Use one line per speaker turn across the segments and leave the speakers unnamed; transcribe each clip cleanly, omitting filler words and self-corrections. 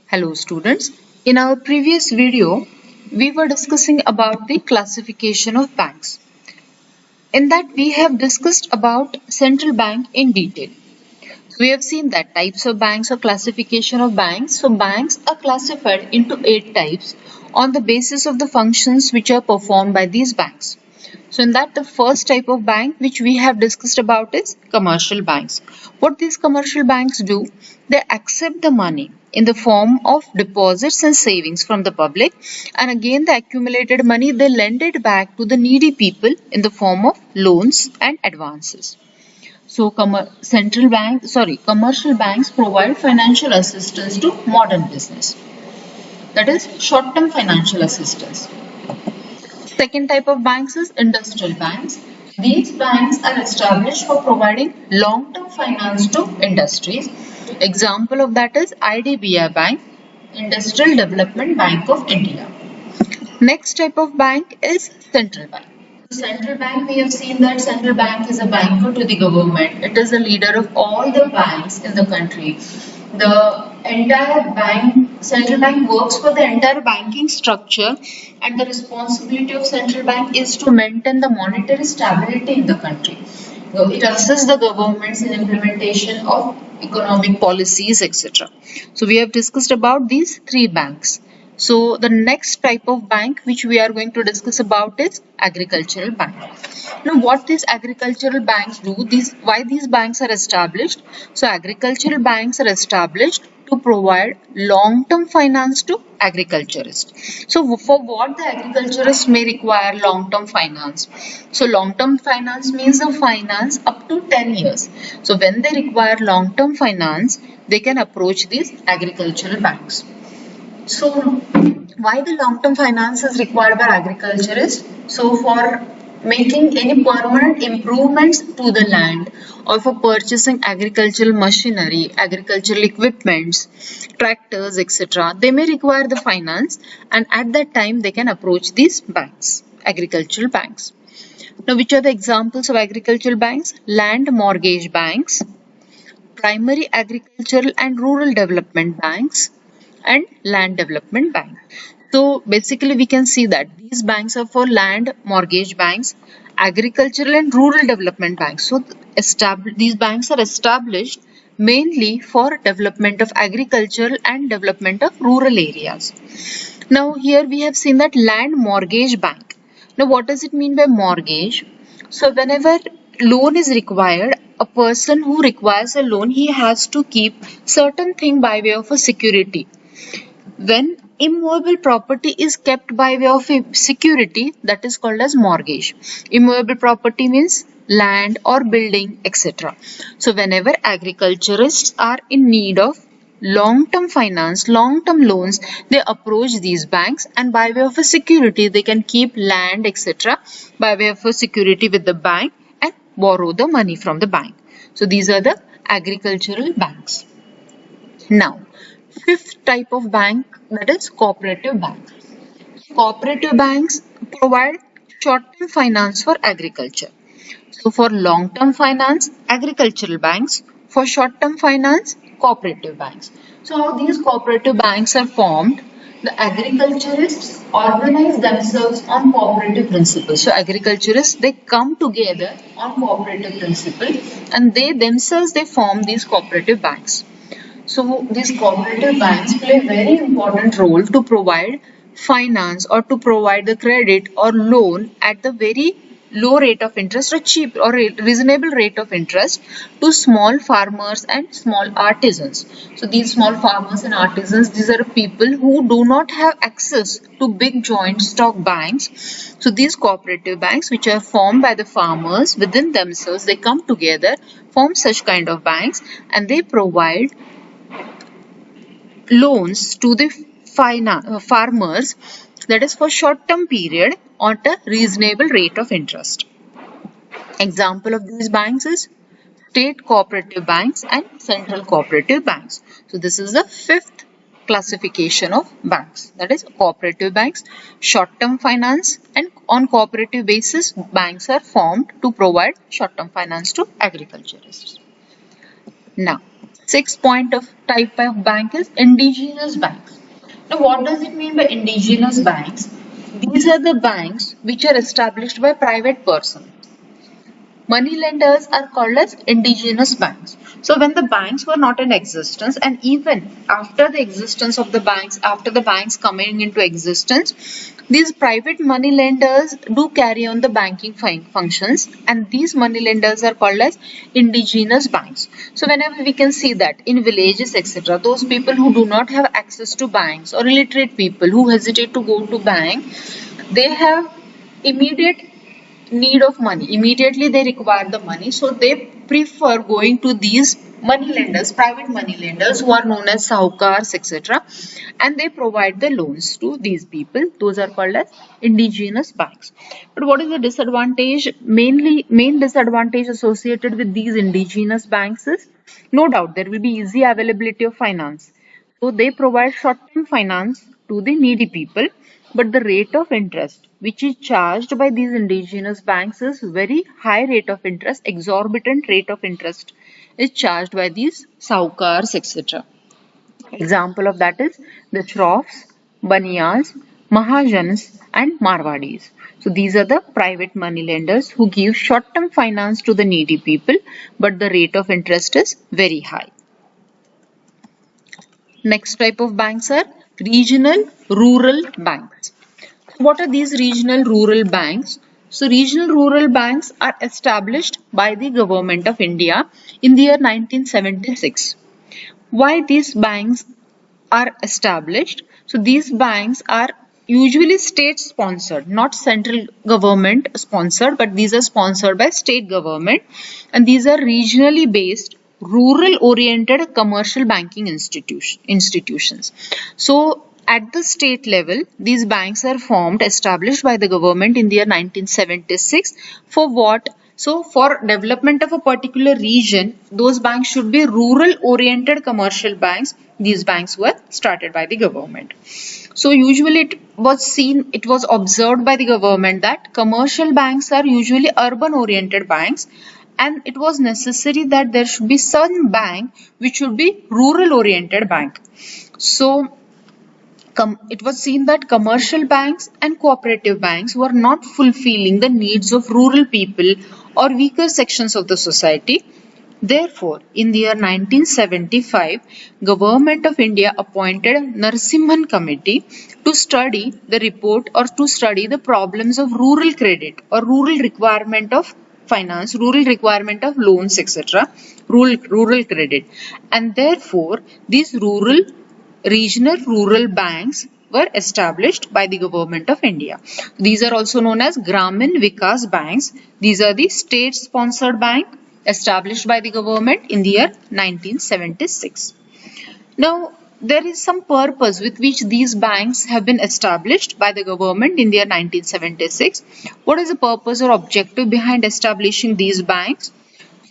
Hello students, in our previous video, we were discussing about the classification of banks. In that we have discussed about central bank in detail. We have seen that types of banks or classification of banks. So banks are classified into 8 types on the basis of the functions which are performed by these banks. So in that the first type of bank which we have discussed about is commercial banks. What these commercial banks do, they accept the money in the form of deposits and savings from the public, and again the accumulated money they lend it back to the needy people in the form of loans and advances. So commercial banks provide financial assistance to modern business. That is short-term financial assistance. Second type of banks is industrial banks. These banks are established for providing long-term finance to industries. Example of that is IDBI Bank, Industrial Development Bank of India. Next type of bank is central bank. Central bank, we have seen that central bank is a banker to the government. It is the leader of all the banks in the country. The entire central bank works for the entire banking structure, and the responsibility of central bank is to maintain the monetary stability in the country. So it assists the governments in implementation of economic policies, etc. So we have discussed about these three banks. So the next type of bank which we are going to discuss about is agricultural bank. Now what these agricultural banks do, why these banks are established? So agricultural banks are established to provide long-term finance to agriculturists. So for what the agriculturists may require long-term finance? So long-term finance means the finance up to 10 years. So when they require long-term finance, they can approach these agricultural banks. So why the long-term finance is required by agriculturists? So for making any permanent improvements to the land, or for purchasing agricultural machinery, agricultural equipments, tractors, etc. They may require the finance, and at that time they can approach these banks, agricultural banks. Now which are the examples of agricultural banks? Land mortgage banks, primary agricultural and rural development banks, and land development bank. So basically we can see that these banks are for land mortgage banks, agricultural and rural development banks. So these banks are established mainly for development of agricultural and development of rural areas. Now here we have seen that land mortgage bank. Now what does it mean by mortgage? So whenever loan is required, a person who requires a loan, he has to keep certain thing by way of a security. When immovable property is kept by way of security, that is called as mortgage. Immovable property means land or building, etc. So whenever agriculturists are in need of long-term finance, long-term loans, they approach these banks, and by way of a security they can keep land, etc. by way of a security with the bank and borrow the money from the bank. So these are the agricultural banks. Now fifth type of bank, that is cooperative bank. Cooperative banks provide short-term finance for agriculture. So for long-term finance, agricultural banks. For short-term finance, cooperative banks. So how these cooperative banks are formed? The agriculturists organize themselves on cooperative principles. So agriculturists, they come together on cooperative principles, and they themselves form these cooperative banks. So these cooperative banks play a very important role to provide finance or to provide the credit or loan at the very low rate of interest or cheap or reasonable rate of interest to small farmers and small artisans. So these small farmers and artisans, these are people who do not have access to big joint stock banks. So these cooperative banks, which are formed by the farmers within themselves, they come together, form such kind of banks, and they provide loans to the farmers, that is for short-term period, at a reasonable rate of interest. Example of these banks is state cooperative banks and central cooperative banks. So this is the fifth classification of banks, that is cooperative banks, short-term finance, and on cooperative basis banks are formed to provide short-term finance to agriculturists. Now Sixth type of bank is indigenous banks. Now, what does it mean by indigenous banks? These are the banks which are established by private persons. Money lenders are called as indigenous banks. So when the banks were not in existence, and even after the existence of the banks, after the banks coming into existence, these private money lenders do carry on the banking functions, and these money lenders are called as indigenous banks. So whenever we can see that in villages, etc., those people who do not have access to banks, or illiterate people who hesitate to go to bank, they have immediate need of money. Immediately they require the money, so they prefer going to these money lenders, private money lenders, who are known as sahukars, etc., and they provide the loans to these people. Those are called as indigenous banks. But what is the disadvantage? Main disadvantage associated with these indigenous banks is, no doubt, there will be easy availability of finance. So they provide short-term finance to the needy people, but the rate of interest which is charged by these indigenous banks is very high rate of interest, exorbitant rate of interest is charged by these sahukars, etc. Example of that is the Shroffs, Baniyas, Mahajans and Marwadis. So these are the private money lenders who give short-term finance to the needy people, but the rate of interest is very high. Next type of banks are regional rural banks. What are these regional rural banks? So regional rural banks are established by the government of India in the year 1976. Why these banks are established? So these banks are usually state sponsored, not central government sponsored, but these are sponsored by state government, and these are regionally based, rural oriented commercial banking institutions. So at the state level, these banks are formed, established by the government in the year 1976. For what? So for development of a particular region, those banks should be rural oriented commercial banks. These banks were started by the government. So usually it was observed by the government that commercial banks are usually urban oriented banks, and it was necessary that there should be some bank which should be rural oriented bank. So it was seen that commercial banks and cooperative banks were not fulfilling the needs of rural people or weaker sections of the society. Therefore, in the year 1975, Government of India appointed Narasimhan Committee to study the report, or to study the problems of rural credit or rural requirement of finance, rural requirement of loans, etc., rural credit. And therefore, these regional rural banks were established by the Government of India. These are also known as Gramin Vikas banks. These are the state-sponsored bank established by the government in the year 1976. Now, there is some purpose with which these banks have been established by the government in the year 1976. What is the purpose or objective behind establishing these banks?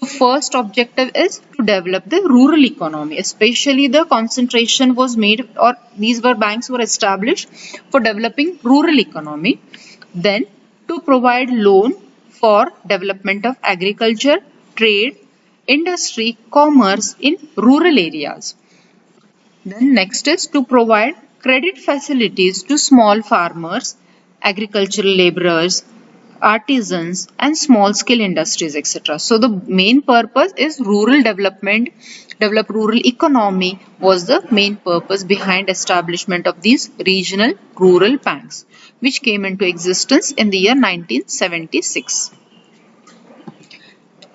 The first objective is to develop the rural economy, especially the concentration was made, or these banks were established for developing rural economy. Then to provide loan for development of agriculture, trade, industry, commerce in rural areas. Then next is to provide credit facilities to small farmers, agricultural laborers, artisans and small scale industries, etc. So the main purpose is rural development, develop rural economy was the main purpose behind establishment of these regional rural banks, which came into existence in the year 1976.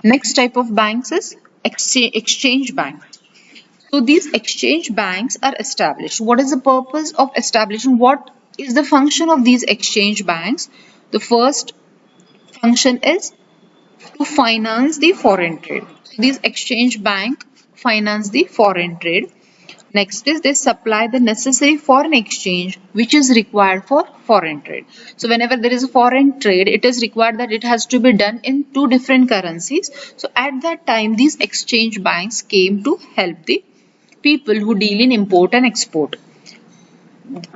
Next type of banks is exchange bank. So these exchange banks are established. What is the purpose of establishing? What is the function of these exchange banks? The first function is to finance the foreign trade. So these exchange bank finance the foreign trade. Next is they supply the necessary foreign exchange which is required for foreign trade. So whenever there is a foreign trade, it is required that it has to be done in two different currencies. So at that time, these exchange banks came to help the people who deal in import and export.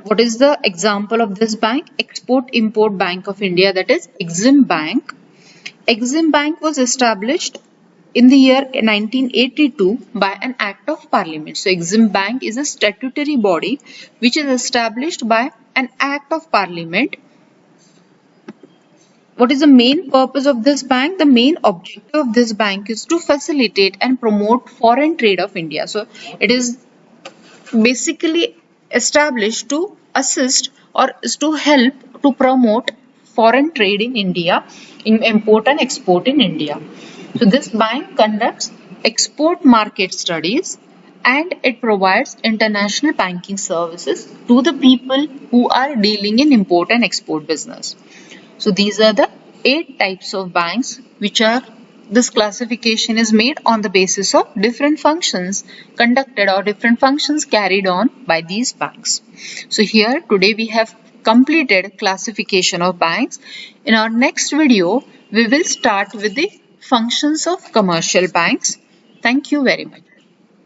What is the example of this bank? Export-Import Bank of India, that is Exim Bank. Exim Bank was established in the year 1982 by an act of parliament. So Exim Bank is a statutory body which is established by an act of parliament. What is the main purpose of this bank? The main objective of this bank is to facilitate and promote foreign trade of India. So it is basically established to assist or is to help to promote foreign trade in India, in import and export in India. So this bank conducts export market studies and it provides international banking services to the people who are dealing in import and export business. So these are the 8 types of banks which are, this classification is made on the basis of different functions conducted or different functions carried on by these banks. So here today we have completed classification of banks. In our next video, we will start with the functions of commercial banks. Thank you very much.